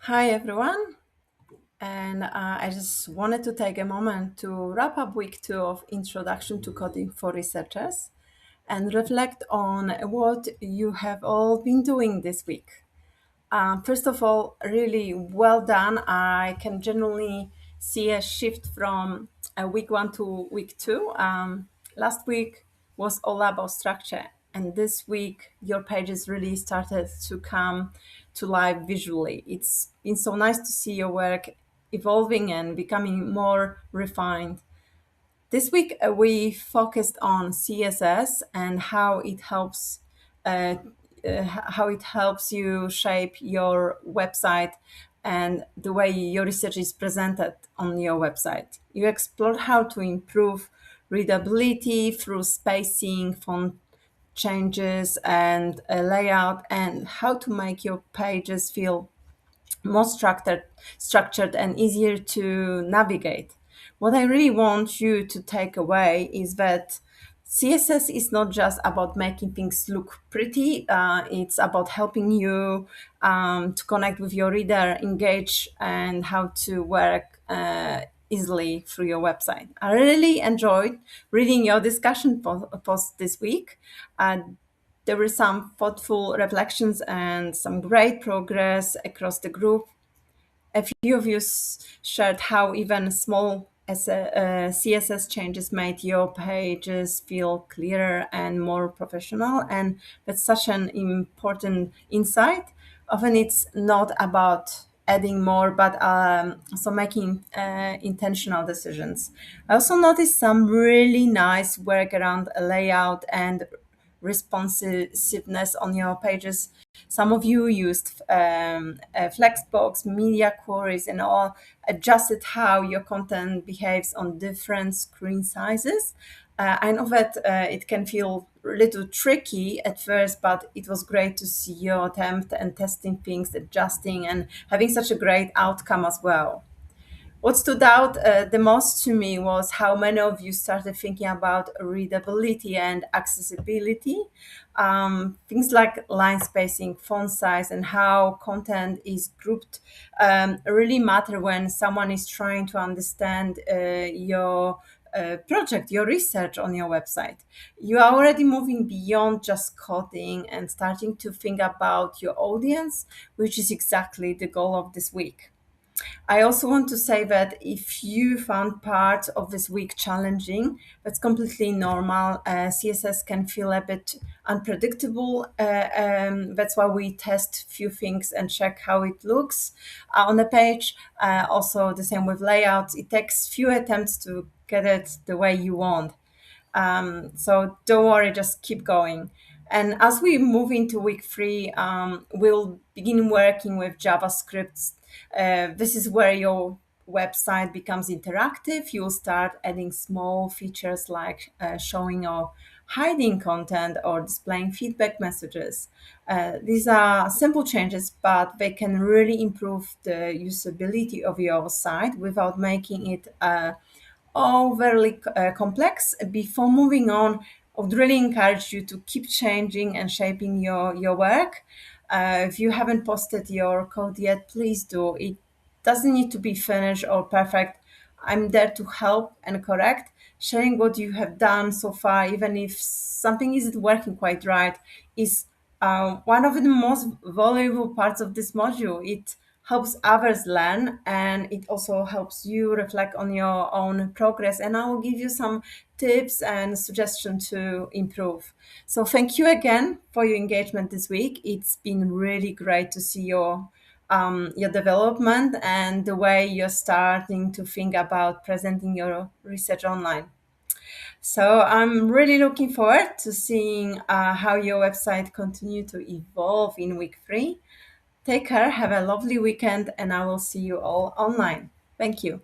Hi everyone, and I just wanted to take a moment to wrap up week two of Introduction to Coding for Researchers and reflect on what you have all been doing this week. First of all, really well done. I can generally see a shift from week one to week two. Last week was all about structure, and this week your pages really started to come to life visually. It's been so nice to see your work evolving and becoming more refined. This week, we focused on CSS and uh, how it helps you shape your website and the way your research is presented on your website. You explored how to improve readability through spacing, font changes, and layout, and how to make your pages feel more structured and easier to navigate. What I really want you to take away is that CSS is not just about making things look pretty. It's about helping you to connect with your reader, engage, and how to work easily through your website. I really enjoyed reading your discussion post this week. There were some thoughtful reflections and some great progress across the group. A few of you shared how even small CSS changes made your pages feel clearer and more professional. And that's such an important insight. Often it's not about adding more, but also making intentional decisions. I also noticed some really nice work around layout and responsiveness on your pages. Some of you used Flexbox, media queries, and all adjusted how your content behaves on different screen sizes. I know that it can feel a little tricky at first, but it was great to see your attempt and testing things, adjusting, and having such a great outcome as well. What stood out the most to me was how many of you started thinking about readability and accessibility. Things like line spacing, font size, and how content is grouped really matter when someone is trying to understand your project, your research on your website. You are already moving beyond just coding and starting to think about your audience, which is exactly the goal of this week. I also want to say that if you found part of this week challenging, that's completely normal. CSS can feel a bit unpredictable. That's why we test few things and check how it looks on the page. Also, the same with layouts. It takes few attempts to get it the way you want. So don't worry, just keep going. And as we move into week three, we'll begin working with JavaScript. This is where your website becomes interactive. You'll start adding small features like showing or hiding content or displaying feedback messages. These are simple changes, but they can really improve the usability of your site without making it overly complex. Before moving on, I would really encourage you to keep changing and shaping your work. If you haven't posted your code yet, please do. It doesn't need to be finished or perfect. I'm there to help and correct. Sharing what you have done so far, even if something isn't working quite right, is one of the most valuable parts of this module. It helps others learn, and it also helps you reflect on your own progress, and I will give you some tips and suggestions to improve. So thank you again for your engagement this week. It's been really great to see your development and the way you're starting to think about presenting your research online. So I'm really looking forward to seeing how your website continue to evolve in week three. Take care, have a lovely weekend, and I will see you all online. Thank you.